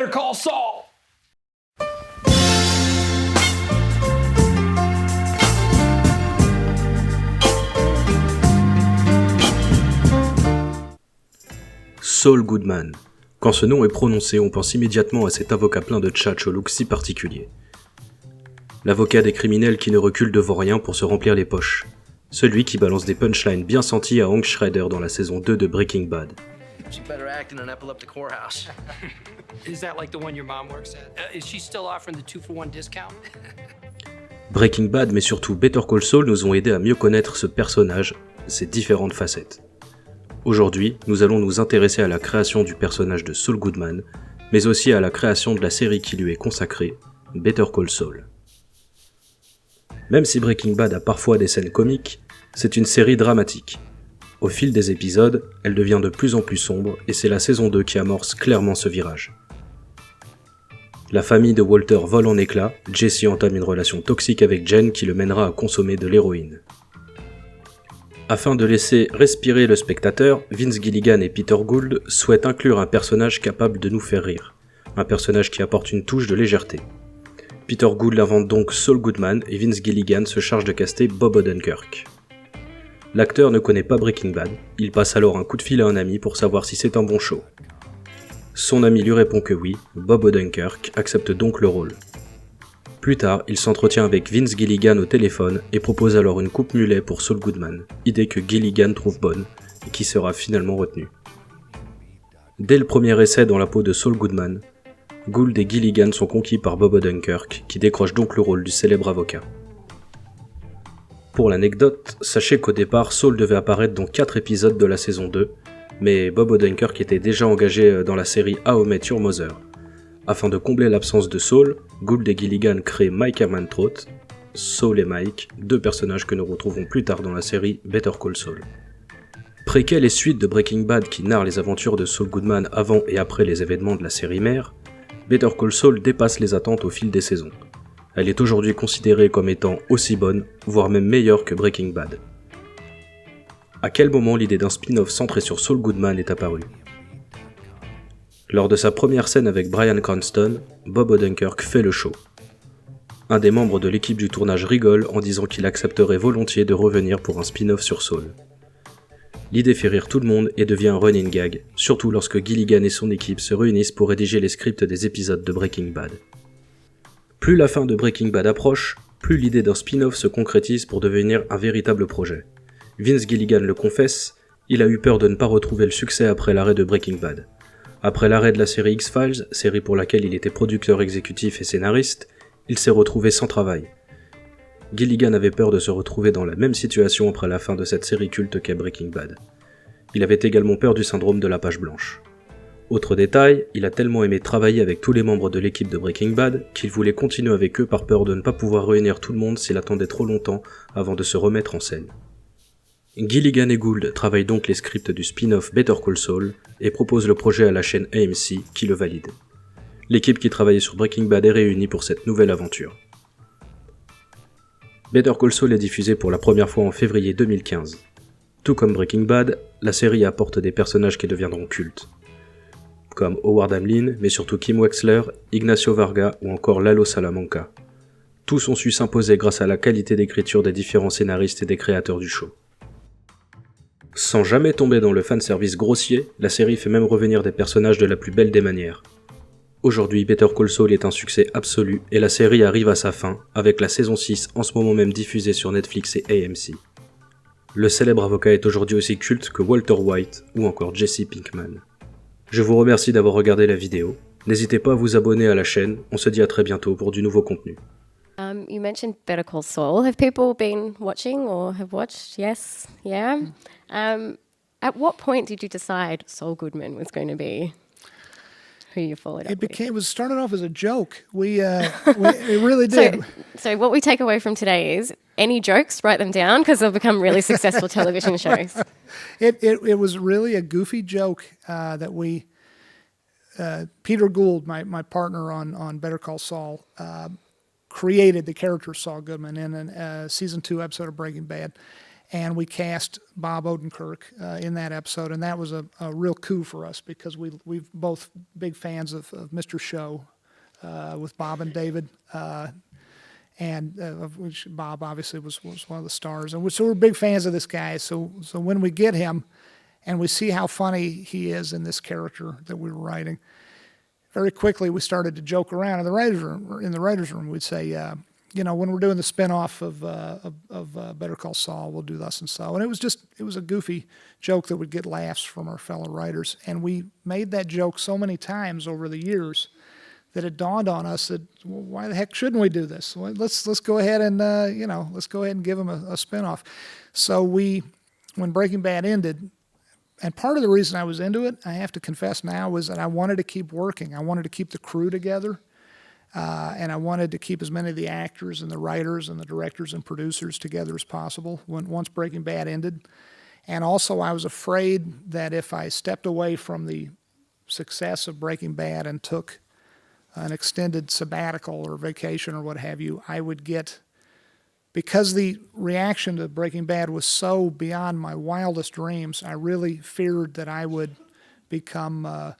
Better Call Saul! Saul Goodman. Quand ce nom est prononcé, on pense immédiatement à cet avocat plein de tchatch au look si particulier. L'avocat des criminels qui ne recule devant rien pour se remplir les poches. Celui qui balance des punchlines bien senties à Hank Schrader dans la saison 2 de Breaking Bad. She better act in an epileptic whorehouse. Is that like the one your mom works at? Is she still offering the 2-for-1 discount? Breaking Bad, mais surtout Better Call Saul, nous ont aidés à mieux connaître ce personnage, ses différentes facettes. Aujourd'hui, nous allons nous intéresser à la création du personnage de Saul Goodman, mais aussi à la création de la série qui lui est consacrée, Better Call Saul. Même si Breaking Bad a parfois des scènes comiques, c'est une série dramatique. Au fil des épisodes, elle devient de plus en plus sombre et c'est la saison 2 qui amorce clairement ce virage. La famille de Walter vole en éclats, Jesse entame une relation toxique avec Jen qui le mènera à consommer de l'héroïne. Afin de laisser respirer le spectateur, Vince Gilligan et Peter Gould souhaitent inclure un personnage capable de nous faire rire, un personnage qui apporte une touche de légèreté. Peter Gould invente donc Saul Goodman et Vince Gilligan se charge de caster Bob Odenkirk. L'acteur ne connaît pas Breaking Bad, il passe alors un coup de fil à un ami pour savoir si c'est un bon show. Son ami lui répond que oui, Bob Odenkirk accepte donc le rôle. Plus tard, il s'entretient avec Vince Gilligan au téléphone et propose alors une coupe mulet pour Saul Goodman, idée que Gilligan trouve bonne et qui sera finalement retenue. Dès le premier essai dans la peau de Saul Goodman, Gould et Gilligan sont conquis par Bob Odenkirk, qui décroche donc le rôle du célèbre avocat. Pour l'anecdote, sachez qu'au départ, Saul devait apparaître dans 4 épisodes de la saison 2, mais Bob Odenkirk était déjà engagé dans la série How I Met Your Mother. Afin de combler l'absence de Saul, Gould et Gilligan créent Mike Ehrmantraut, Saul et Mike, deux personnages que nous retrouvons plus tard dans la série Better Call Saul. Préquel et suite de Breaking Bad qui narre les aventures de Saul Goodman avant et après les événements de la série mère, Better Call Saul dépasse les attentes au fil des saisons. Elle est aujourd'hui considérée comme étant aussi bonne, voire même meilleure que Breaking Bad. À quel moment l'idée d'un spin-off centré sur Saul Goodman est apparue ? Lors de sa première scène avec Bryan Cranston, Bob Odenkirk fait le show. Un des membres de l'équipe du tournage rigole en disant qu'il accepterait volontiers de revenir pour un spin-off sur Saul. L'idée fait rire tout le monde et devient un running gag, surtout lorsque Gilligan et son équipe se réunissent pour rédiger les scripts des épisodes de Breaking Bad. Plus la fin de Breaking Bad approche, plus l'idée d'un spin-off se concrétise pour devenir un véritable projet. Vince Gilligan le confesse, il a eu peur de ne pas retrouver le succès après l'arrêt de Breaking Bad. Après l'arrêt de la série X-Files, série pour laquelle il était producteur exécutif et scénariste, il s'est retrouvé sans travail. Gilligan avait peur de se retrouver dans la même situation après la fin de cette série culte qu'est Breaking Bad. Il avait également peur du syndrome de la page blanche. Autre détail, il a tellement aimé travailler avec tous les membres de l'équipe de Breaking Bad qu'il voulait continuer avec eux par peur de ne pas pouvoir réunir tout le monde s'il attendait trop longtemps avant de se remettre en scène. Gilligan et Gould travaillent donc les scripts du spin-off Better Call Saul et proposent le projet à la chaîne AMC qui le valide. L'équipe qui travaillait sur Breaking Bad est réunie pour cette nouvelle aventure. Better Call Saul est diffusé pour la première fois en février 2015. Tout comme Breaking Bad, la série apporte des personnages qui deviendront cultes, comme Howard Hamlin, mais surtout Kim Wexler, Ignacio Varga ou encore Lalo Salamanca. Tous ont su s'imposer grâce à la qualité d'écriture des différents scénaristes et des créateurs du show. Sans jamais tomber dans le fanservice grossier, la série fait même revenir des personnages de la plus belle des manières. Aujourd'hui, Better Call Saul est un succès absolu et la série arrive à sa fin, avec la saison 6 en ce moment même diffusée sur Netflix et AMC. Le célèbre avocat est aujourd'hui aussi culte que Walter White ou encore Jesse Pinkman. Je vous remercie d'avoir regardé la vidéo. N'hésitez pas à vous abonner à la chaîne, on se dit à très bientôt pour du nouveau contenu. You mentioned Better Call Saul. Have people been watching or have watched? Yes? Yeah? At what point did you decide Saul Goodman was going to be who you followed up with? It was started off as a joke. It really did. So what we take away from today is any jokes, write them down because they'll become really successful television shows. It was really a goofy joke that Peter Gould, my partner on Better Call Saul, created the character Saul Goodman in a season 2 episode of Breaking Bad. and we cast Bob Odenkirk in that episode, and that was a real coup for us because we've both big fans of Mr. Show with Bob and David, and of which Bob obviously was one of the stars, and so we're big fans of this guy. So when we get him, and we see how funny he is in this character that we were writing, very quickly we started to joke around in the writers' room. In the writers' room, we'd say, when we're doing the spinoff of Better Call Saul, we'll do thus and so. And it was a goofy joke that would get laughs from our fellow writers. And we made that joke so many times over the years that it dawned on us that, well, why the heck shouldn't we do this? Well, let's go ahead and let's go ahead and give him a spinoff. So when Breaking Bad ended. And part of the reason I was into it, I have to confess now, was that I wanted to keep working. I wanted to keep the crew together, and I wanted to keep as many of the actors and the writers and the directors and producers together as possible once Breaking Bad ended. And also I was afraid that if I stepped away from the success of Breaking Bad and took an extended sabbatical or vacation or what have you, I would get... Because the reaction to Breaking Bad was so beyond my wildest dreams, I really feared that I would become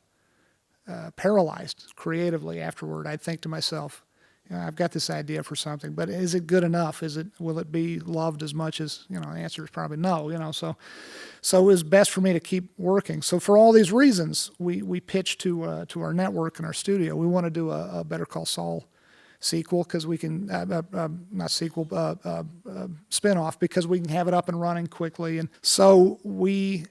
paralyzed creatively afterward. I'd think to myself, I've got this idea for something, but is it good enough? Will it be loved as much as, the answer is probably no, So it was best for me to keep working. So for all these reasons, we pitched to our network and our studio. We want to do a Better Call Saul sequel because we can not sequel spinoff because we can have it up and running quickly. And so we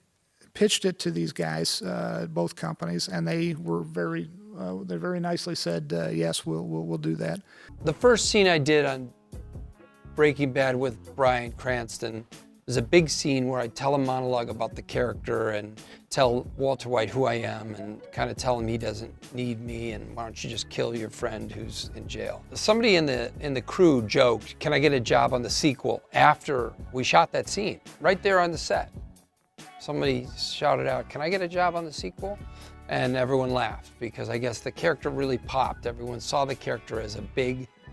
pitched it to these guys, both companies, and they were very nicely said yes, we'll do that. The first scene I did on Breaking Bad with Bryan Cranston was a big scene where I tell a monologue about the character and tell Walter White who I am and kind of tell him he doesn't need me and why don't you just kill your friend who's in jail. Somebody in the crew joked, can I get a job on the sequel after we shot that scene, right there on the set. Somebody shouted out, can I get a job on the sequel? And everyone laughed because I guess the character really popped. Everyone saw the character as a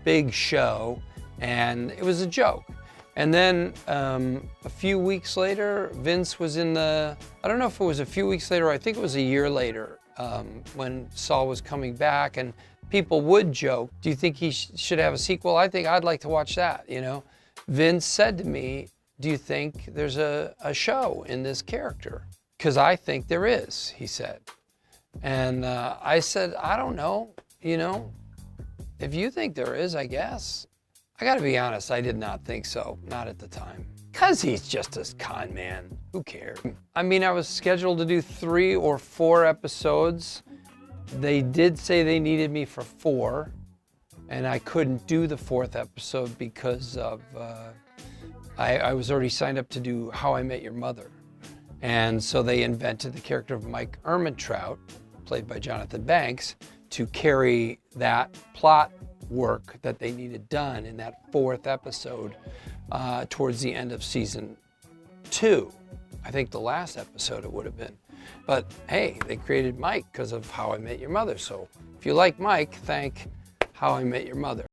big show and it was a joke. And then a few weeks later, Vince was in I don't know if it was a few weeks later, or I think it was a year later, when Saul was coming back, and people would joke, do you think he should have a sequel? I think I'd like to watch that, Vince said to me, do you think there's a show in this character? Because I think there is, he said. And I said, I don't know, if you think there is, I guess. I gotta be honest, I did not think so, not at the time. Because he's just a con man, who cares? I mean, I was scheduled to do 3 or 4 episodes. They did say they needed me for 4, and I couldn't do the 4th episode because of, I was already signed up to do How I Met Your Mother. And so they invented the character of Mike Ehrmantraut, played by Jonathan Banks, to carry that plot work that they needed done in that 4th episode towards the end of season 2. I think the last episode it would have been. But hey, they created Mike because of How I Met Your Mother. So if you like Mike, thank How I Met Your Mother.